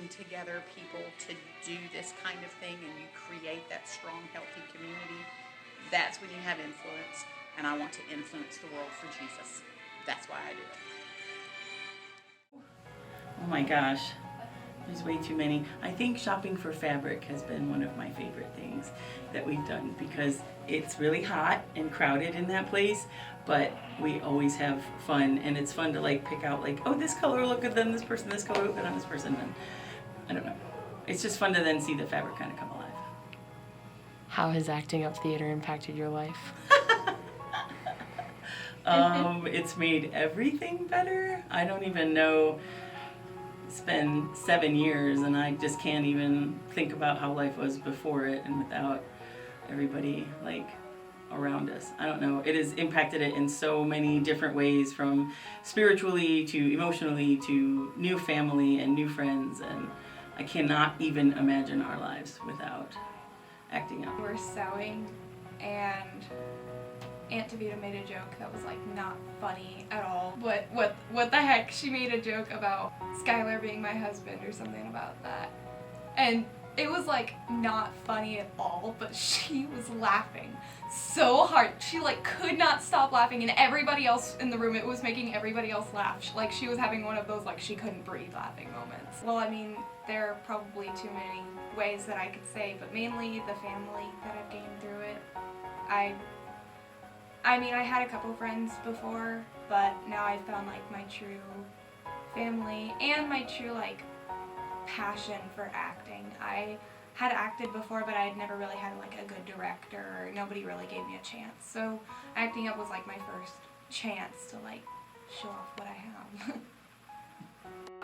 bring together people to do this kind of thing and you create that strong, healthy community, that's when you have influence. And I want to influence the world for Jesus. That's why I do it. Oh my gosh, there's way too many. I think shopping for fabric has been one of my favorite things that we've done because it's really hot and crowded in that place, but we always have fun, and it's fun to like pick out like, oh, this color will look good on this person, this color will look good on this person, and I don't know. It's just fun to then see the fabric kind of come alive. How has acting up theater impacted your life? It's made everything better. I don't even know. It's been 7 years and I just can't even think about how life was before it and without everybody like around us. I don't know. It has impacted it in so many different ways, from spiritually to emotionally to new family and new friends, and I cannot even imagine our lives without acting up. We're sewing and Aunt Davida made a joke that was like not funny at all. What the heck? She made a joke about Skylar being my husband or something about that. And it was like not funny at all, but she was laughing so hard. She like could not stop laughing, and everybody else in the room, it was making everybody else laugh. Like she was having one of those like she couldn't breathe laughing moments. Well, I mean, there are probably too many ways that I could say, but mainly the family that I've gained through it. I mean, I had a couple friends before, but now I've found like my true family and my true like passion for acting. I had acted before, but I had never really had like a good director. Nobody really gave me a chance. So acting up was like my first chance to like show off what I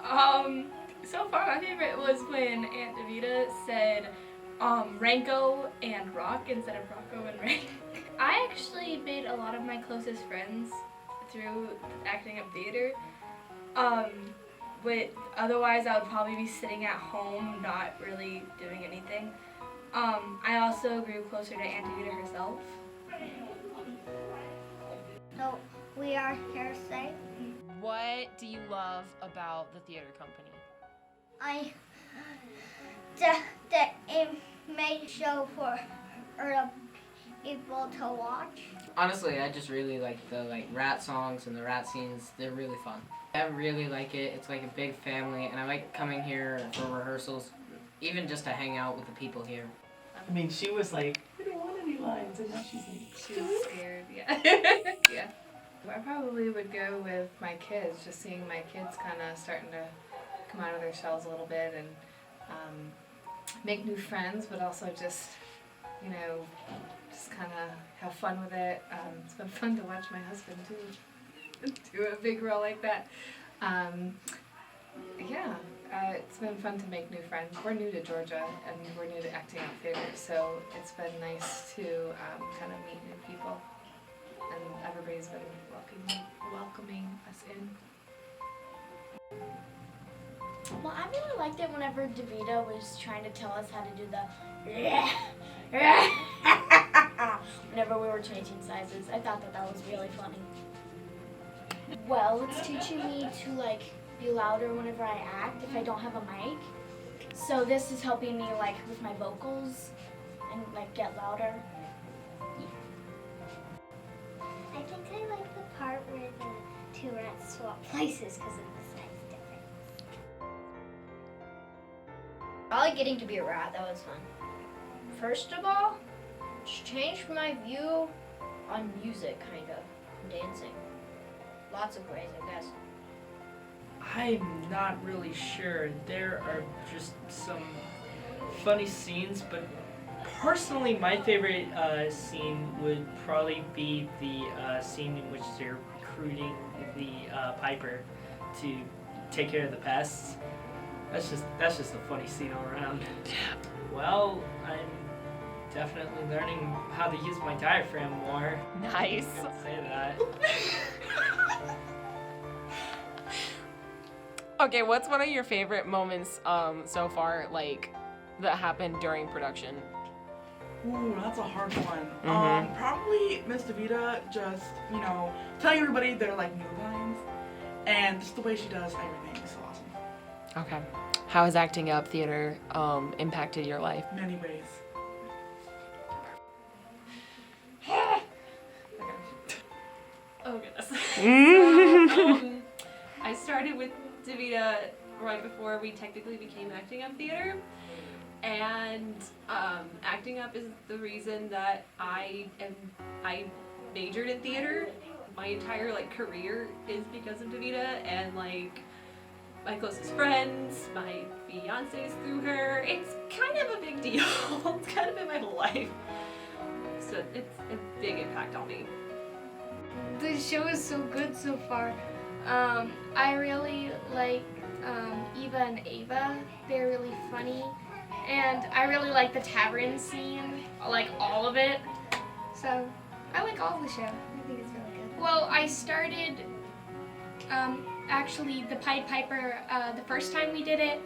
have. So far my favorite was when Aunt Davida said Ranko and Rock instead of Rocco and Rank. I actually made a lot of my closest friends through acting up theater. But otherwise I would probably be sitting at home not really doing anything. I also grew closer to Aunt Davida herself. So we are here to say, What do you love about the theater company? it made show for people to watch. Honestly, I just really like the rat songs and the rat scenes. They're really fun. I really like it. It's like a big family, and I like coming here for rehearsals, even just to hang out with the people here. I mean, she was like, I don't want any lines, and now she's like, She was scared, yeah. Yeah. I probably would go with my kids, just seeing my kids kind of starting to come out of their shells a little bit and make new friends, but also just, you know, just kind of have fun with it. It's been fun to watch my husband too do a big role like that. Yeah, it's been fun to make new friends. We're new to Georgia and we're new to acting out theater, so it's been nice to kind of meet new people, and everybody's been welcoming us in. Well, I really liked it whenever Davida was trying to tell us how to do the whenever we were changing sizes. I thought that was really funny. Well, it's teaching me to like be louder whenever I act if I don't have a mic. So this is helping me like with my vocals and like get louder. I think I like the part where the two rats swap places because of the size difference. I like getting to be a rat. That was fun. First of all, it's changed my view on music, kind of, and dancing. Lots of ways, I guess. I'm not really sure. There are just some funny scenes, but personally, my favorite scene would probably be the scene in which they're recruiting the Piper to take care of the pests. That's just a funny scene all around. Well, I'm definitely learning how to use my diaphragm more. Nice. I can say that. Okay, what's one of your favorite moments so far, like, that happened during production? Ooh, that's a hard one. Probably Miss Davida just, you know, telling everybody their like new lines, and just the way she does everything is so awesome. Okay. How has acting up theater impacted your life? Many ways. Oh goodness. So, I started with DeVita right before we technically became acting up theater, and acting up is the reason that I majored in theater. My entire career is because of DeVita, and my closest friends, my fiance's through her. It's kind of a big deal. It's kind of been my whole life. So it's a big impact on me. The show is so good so far. I really like Eva and Ava. They're really funny. And I really like the tavern scene, like all of it. So I like all of the show. I think it's really good. Well, I started actually the Pied Piper the first time we did it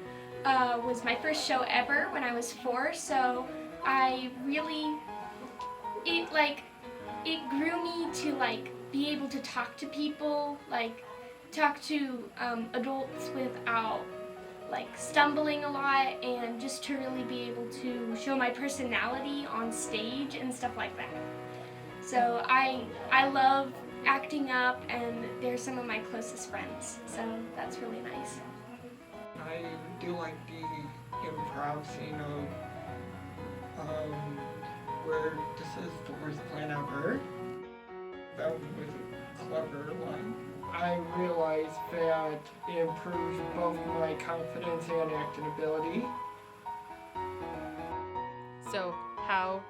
was my first show ever when I was 4. So I really, it grew me to be able to talk to people, talk to adults without stumbling a lot, and just to really be able to show my personality on stage and stuff like that. So I love acting up, and they're some of my closest friends, so that's really nice. I do like the improv scene of where this is the worst plan ever. That was a clever line. I realized that it improves both my confidence and acting ability. So how,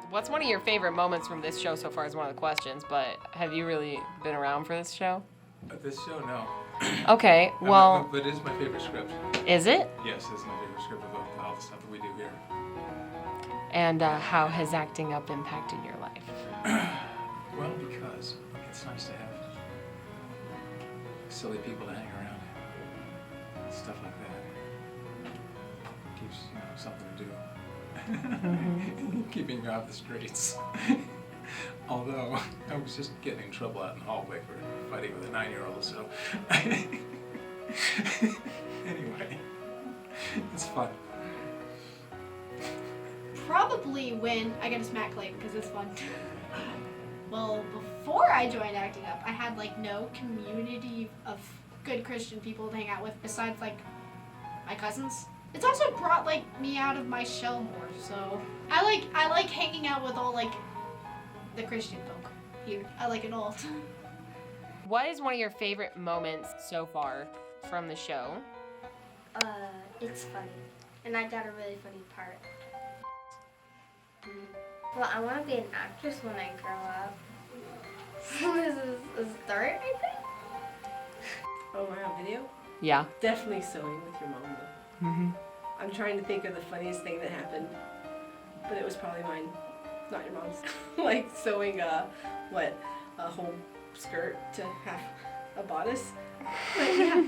what's one of your favorite moments from this show so far is one of the questions, but have you really been around for this show? This show, no. Okay, well. But it is my favorite script. Is it? Yes, it's my favorite script of all the stuff that we do here. And how has acting up impacted your life? Well, because it's nice to have silly people to hang around. Stuff like that. Keeps, something to do. Keeping you off the streets. Although, I was just getting in trouble out in the hallway for fighting with a 9-year-old, so... Anyway, it's fun. Probably when I get a smack clay because it's fun. Well, before I joined Acting Up, I had no community of good Christian people to hang out with besides my cousins. It's also brought me out of my shell more, so I like hanging out with all the Christian folk here. I like it all. What is one of your favorite moments so far from the show? It's funny, and I got a really funny part. Well, I want to be an actress when I grow up. This is a start, I think. Oh, we're on video? Yeah. Definitely sewing with your mom, though. Mm-hmm. I'm trying to think of the funniest thing that happened, but it was probably mine, not your mom's. Sewing a whole skirt to half a bodice. But yeah.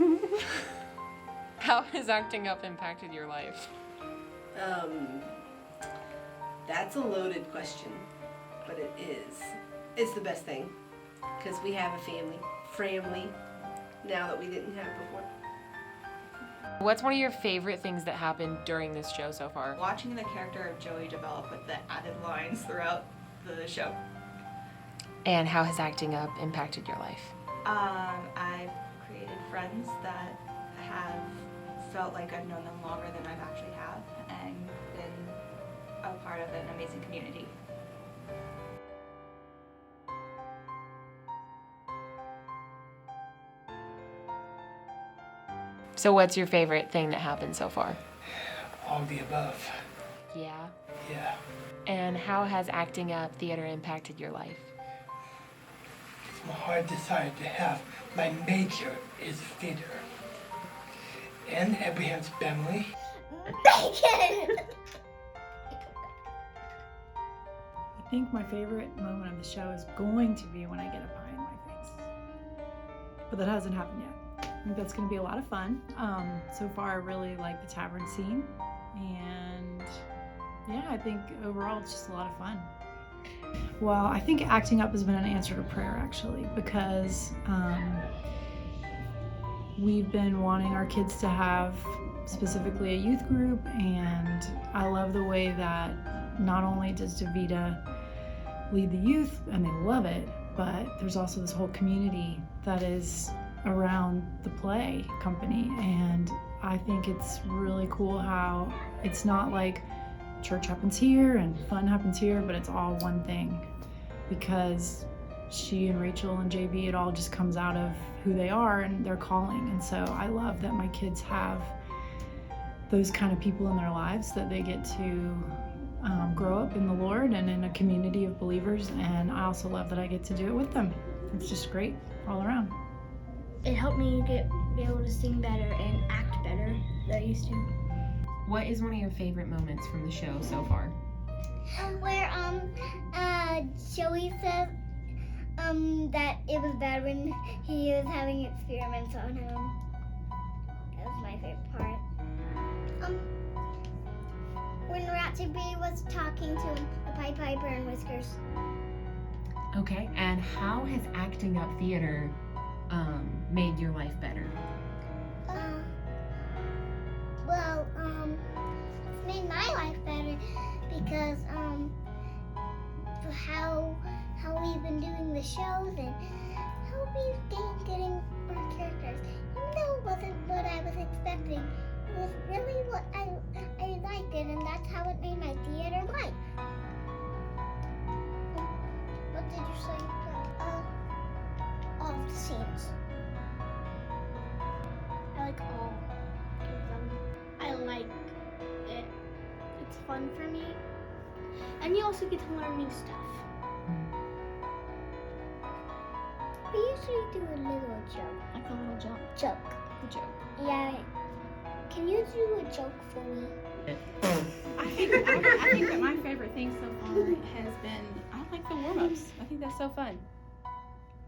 How has acting up impacted your life? That's a loaded question, but it is. It's the best thing, because we have a family now that we didn't have before. What's one of your favorite things that happened during this show so far? Watching the character of Joey develop with the added lines throughout the show. And how has acting up impacted your life? I've created friends that have felt like I've known them longer than I've actually have, and been a part of an amazing community. So what's your favorite thing that happened so far? All the above. Yeah. Yeah. And how has acting up theater impacted your life? I decided to have my major is theater. And Abraham's family. Bacon! I think my favorite moment of the show is going to be when I get a pie in my face. But that hasn't happened yet. I think that's going to be a lot of fun. So far, I really like the tavern scene. And yeah, I think overall it's just a lot of fun. Well, I think acting up has been an answer to prayer, actually, because we've been wanting our kids to have specifically a youth group, and I love the way that not only does Davida lead the youth and they love it, but there's also this whole community that is around the play company, and I think it's really cool how it's not like church happens here and fun happens here, but it's all one thing, because she and Rachel and JB, it all just comes out of who they are and their calling. And so I love that my kids have those kind of people in their lives, that they get to grow up in the Lord and in a community of believers, and I also love that I get to do it with them. It's just great all around. It helped me be able to sing better and act better than I used to. What is one of your favorite moments from the show so far? Where Joey said that it was bad when he was having experiments on him. That was my favorite part. When Ratsy B was talking to the Pied Piper and Whiskers. Okay, and how has acting up theater made your life better? It's made my life better because how we've been doing the shows and how we've been getting our characters. Even though it wasn't what I was expecting, it was really what I liked it, and that's how it made my theater life. What did you say? All the scenes. I like all of them. I like it. It's fun for me. And you also get to learn new stuff. We usually do a little joke. Like a little joke. Joke. A joke. Yeah. Can you do a joke for me? I think that my favorite thing so far has been, I like the warm-ups. I think that's so fun.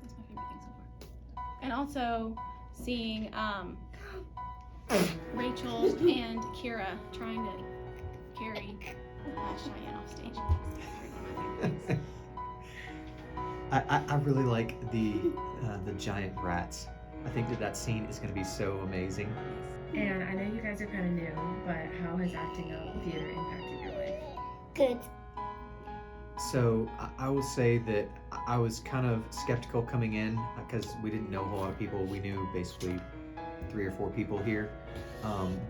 That's my favorite thing so far. And also seeing Rachel and Kira trying to carry Cheyenne off stage. I really like the giant rats. I think that scene is going to be so amazing. And I know you guys are kind of new, but how has acting up theater impacted your life? Good. So I will say that I was kind of skeptical coming in because we didn't know a whole lot of people. We knew basically 3 or 4 people here.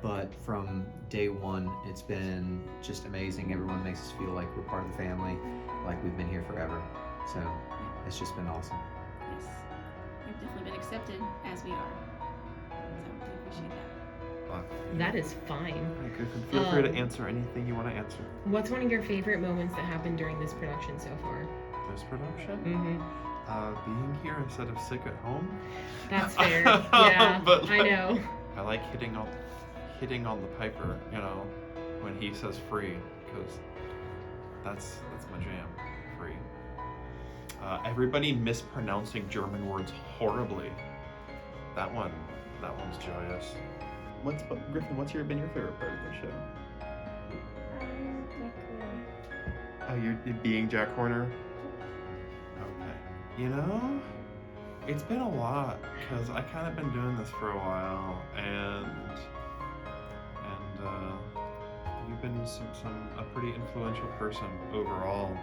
But from day one, it's been just amazing. Everyone makes us feel like we're part of the family, like we've been here forever. So it's just been awesome. Yes. We've definitely been accepted as we are. So I appreciate that. That is fine. Hi, Griffin. Feel free to answer anything you want to answer. What's one of your favorite moments that happened during this production so far? This production? Mm-hmm. Being here instead of sick at home. That's fair. Yeah, but I know. I like hitting on the piper, you know, when he says free, because that's my jam. Free. Everybody mispronouncing German words horribly. That one's joyous. Griffin, what's been your favorite part of the show? Oh, you're being Jack Horner? Okay. You know, it's been a lot, because I kind of been doing this for a while, and you've been a pretty influential person overall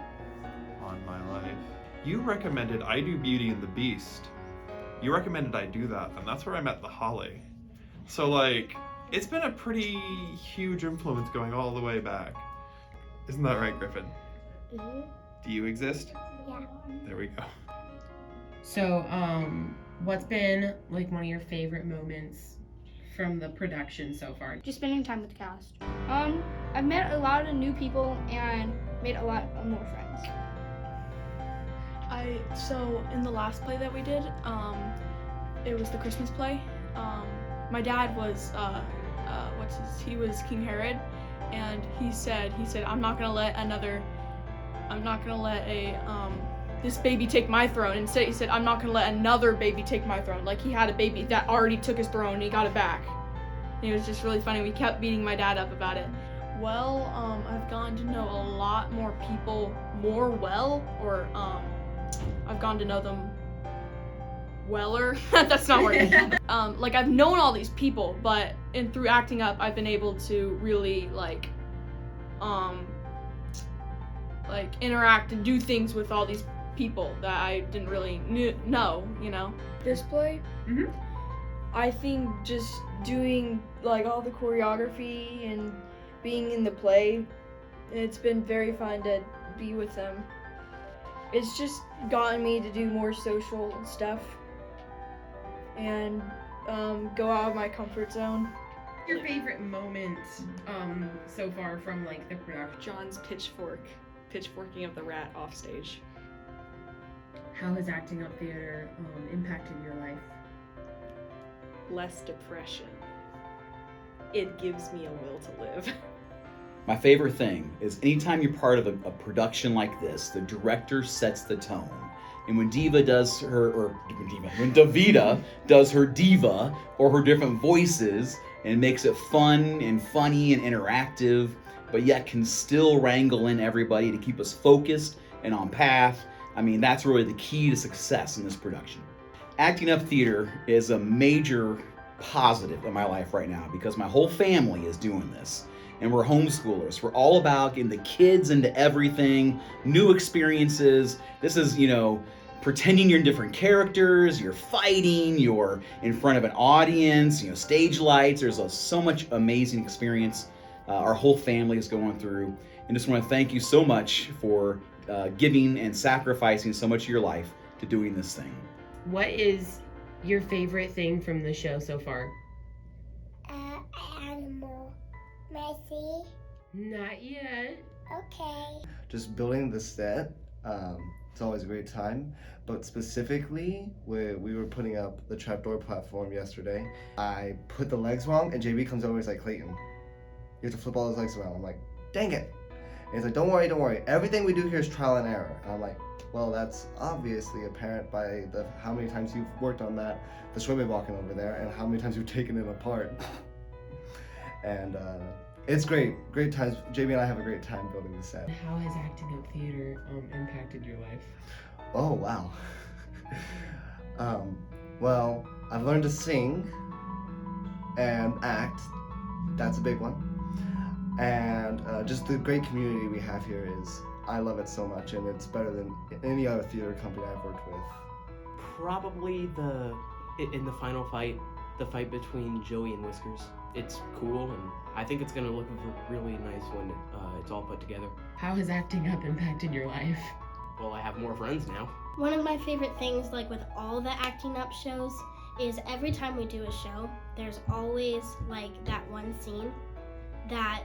on my life. You recommended I do Beauty and the Beast. You recommended I do that, and that's where I met the Holly. So, like, it's been a pretty huge influence going all the way back. Isn't that right, Griffin? Mm-hmm. Do you exist? Yeah. There we go. So, what's been, like, one of your favorite moments from the production so far? Just spending time with the cast. I've met a lot of new people and made a lot of more friends. So in the last play that we did, it was the Christmas play. My dad was he was King Herod, and he said I'm not gonna let this baby take my throne. Instead he said I'm not gonna let another baby take my throne. Like, he had a baby that already took his throne and he got it back. And it was just really funny. We kept beating my dad up about it. Well, I've gotten to know a lot more people I've gotten to know them weller. That's not working. Like I've known all these people, but through acting up, I've been able to really like interact and do things with all these people that I didn't really know, you know. This play, I think just doing like all the choreography and being in the play, it's been very fun to be with them. It's just gotten me to do more social stuff and go out of my comfort zone. Your favorite moment so far from like the production? John's pitchforking of the rat off stage. How has acting up theater impacted your life? Less depression. It gives me a will to live. My favorite thing is anytime you're part of a production like this, the director sets the tone. And when Davida does her diva or her different voices and makes it fun and funny and interactive, but yet can still wrangle in everybody to keep us focused and on path, I mean, that's really the key to success in this production. Acting up theater is a major positive in my life right now because my whole family is doing this. And we're homeschoolers. We're all about getting the kids into everything, new experiences. This is, pretending you're in different characters, you're fighting, you're in front of an audience, stage lights. There's so much amazing experience our whole family is going through. And just want to thank you so much for giving and sacrificing so much of your life to doing this thing. What is your favorite thing from the show so far? Animal. May I see? Not yet. Okay. Just building the set, it's always a great time. But specifically, we were putting up the trapdoor platform yesterday. I put the legs wrong, and JB comes over and he's like, Clayton, you have to flip all those legs around. I'm like, dang it. And he's like, don't worry. Everything we do here is trial and error. And I'm like, well, that's obviously apparent by how many times you've worked on that, the swimmy walking over there, and how many times you've taken it apart. And it's great times. JB and I have a great time building the set. How has acting up theater impacted your life? Oh, wow. Well, I've learned to sing and act. That's a big one. And just the great community we have here I love it so much, and it's better than any other theater company I've worked with. Probably in the final fight, the fight between Joey and Whiskers. It's cool, and I think it's gonna look really nice when it's all put together. How has acting up impacted your life? Well, I have more friends now. One of my favorite things, like with all the acting up shows, is every time we do a show, there's always like that one scene that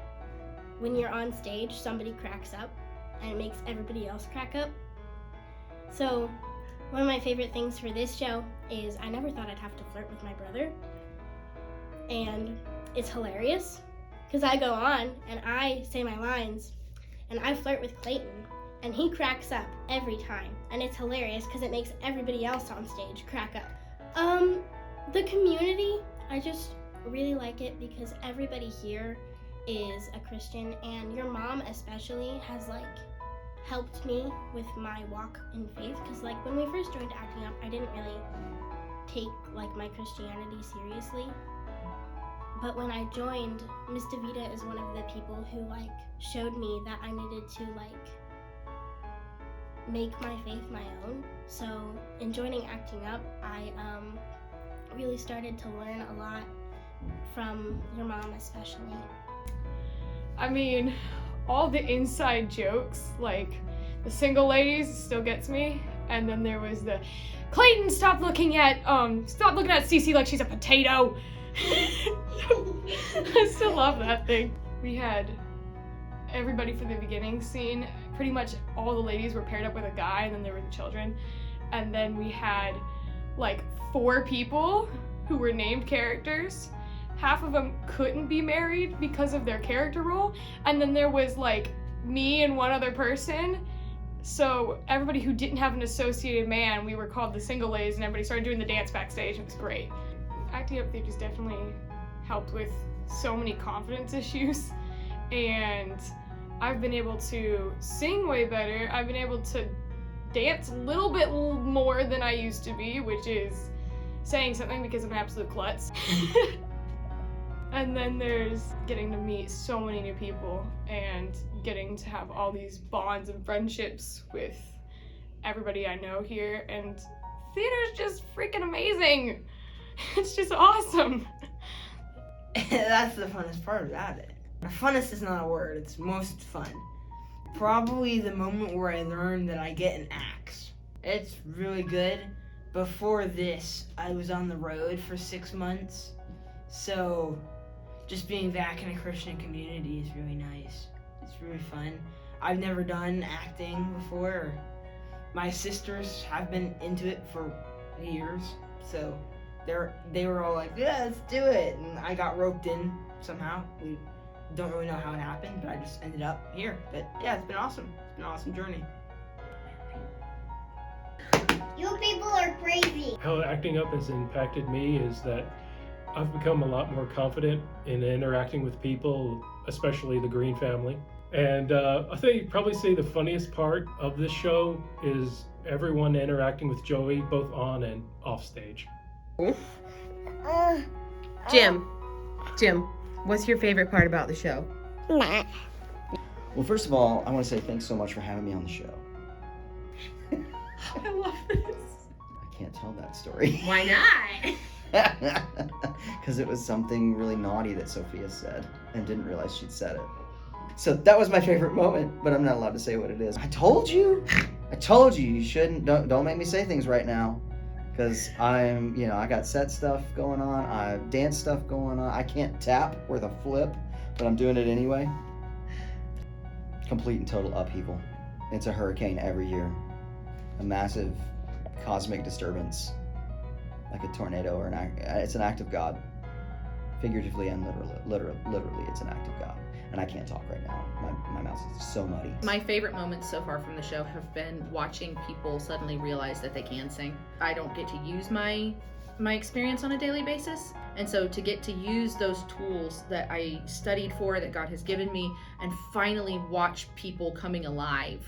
when you're on stage, somebody cracks up and it makes everybody else crack up. So one of my favorite things for this show is I never thought I'd have to flirt with my brother. And it's hilarious because I go on and I say my lines and I flirt with Clayton and he cracks up every time. And it's hilarious because it makes everybody else on stage crack up. The community, I just really like it because everybody here is a Christian, and your mom especially has like helped me with my walk in faith, because like when we first joined acting up, I didn't really take like my Christianity seriously, but when I joined, Miss Davida is one of the people who like showed me that I needed to like make my faith my own. So in joining acting up, I really started to learn a lot from your mom especially. I mean, all the inside jokes, like the single ladies still gets me, and then there was the Clayton, stop looking at Cece like she's a potato. I still love that thing. We had everybody for the beginning scene. Pretty much all the ladies were paired up with a guy, and then there were the children. And then we had like 4 people who were named characters. Half of them couldn't be married because of their character role. And then there was like me and one other person. So everybody who didn't have an associated man, we were called the single ladies, and everybody started doing the dance backstage. It was great. Acting up theater's definitely helped with so many confidence issues, and I've been able to sing way better. I've been able to dance a little bit more than I used to be, which is saying something because I'm an absolute klutz. And then there's getting to meet so many new people and getting to have all these bonds and friendships with everybody I know here, and theater's just freaking amazing. It's just awesome. That's the funnest part about it. Funnest is not a word, it's most fun. Probably the moment where I learned that I get an axe. It's really good. Before this, I was on the road for 6 months, so just being back in a Christian community is really nice. It's really fun. I've never done acting before. My sisters have been into it for years, so they were all like, yeah, let's do it. And I got roped in somehow. We don't really know how it happened, but I just ended up here. But yeah, it's been awesome. It's been an awesome journey. You people are crazy. How acting up has impacted me is that I've become a lot more confident in interacting with people, especially the Green family. And I think you'd probably say the funniest part of this show is everyone interacting with Joey, both on and off stage. Jim, what's your favorite part about the show? Well, first of all, I want to say thanks so much for having me on the show. I love this. I can't tell that story. Why not? Because it was something really naughty that Sophia said and didn't realize she'd said it. So that was my favorite moment, but I'm not allowed to say what it is. I told you you shouldn't, don't make me say things right now. Because I got set stuff going on, I have dance stuff going on. I can't tap worth a flip, but I'm doing it anyway. Complete and total upheaval. It's a hurricane every year. A massive cosmic disturbance. Like a tornado or it's an act of God. Figuratively and literally, it's an act of God. And I can't talk right now. My mouth is so muddy. My favorite moments so far from the show have been watching people suddenly realize that they can sing. I don't get to use my experience on a daily basis. And so to get to use those tools that I studied for, that God has given me, and finally watch people coming alive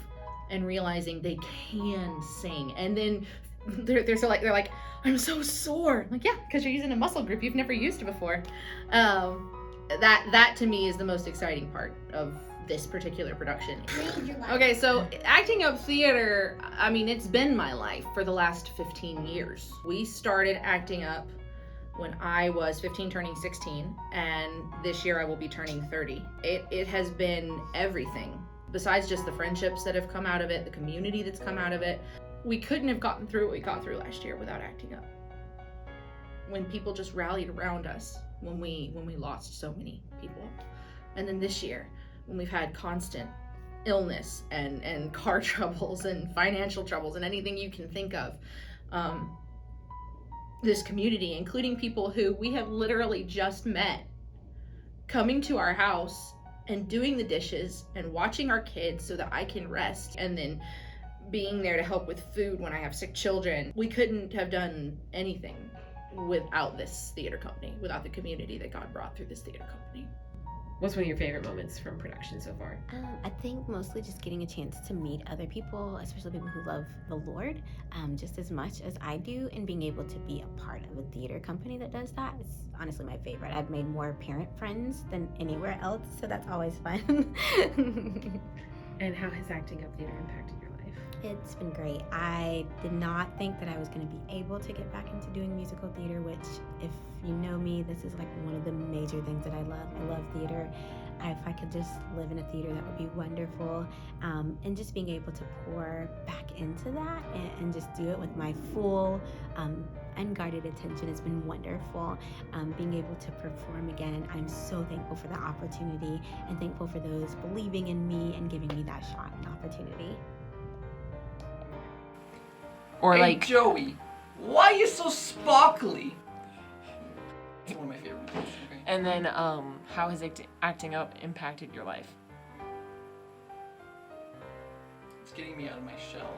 and realizing they can sing. And then they're like, I'm so sore. I'm like, yeah, because you're using a muscle group you've never used before. That to me is the most exciting part of this particular production. Okay, so acting up theater, I mean, it's been my life for the last 15 years. We started acting up when I was 15 turning 16, and this year I will be turning 30. It has been everything. Besides just the friendships that have come out of it, the community that's come out of it, we couldn't have gotten through what we got through last year without acting up. When people just rallied around us, when we lost so many people. And then this year, when we've had constant illness and car troubles and financial troubles and anything you can think of, this community, including people who we have literally just met, coming to our house and doing the dishes and watching our kids so that I can rest, and then being there to help with food when I have sick children. We couldn't have done anything without this theater company, without the community that God brought through this theater company. What's one of your favorite moments from production so far? I think mostly just getting a chance to meet other people, especially people who love the Lord, just as much as I do, and being able to be a part of a theater company that does that is honestly my favorite. I've made more parent friends than anywhere else, so that's always fun. And how has acting up theater impacted your life? It's been great. I did not think that I was going to be able to get back into doing musical theater, which, if you know me, this is like one of the major things that I love. I love theater. If I could just live in a theater, that would be wonderful. And just being able to pour back into that and just do it with my full unguarded attention has been wonderful. Being able to perform again, I'm so thankful for the opportunity and thankful for those believing in me and giving me that shot and opportunity. Or hey, like Joey, why are you so sparkly? It's one of my favorite movies. Okay. And then how has acting up impacted your life? It's getting me out of my shell.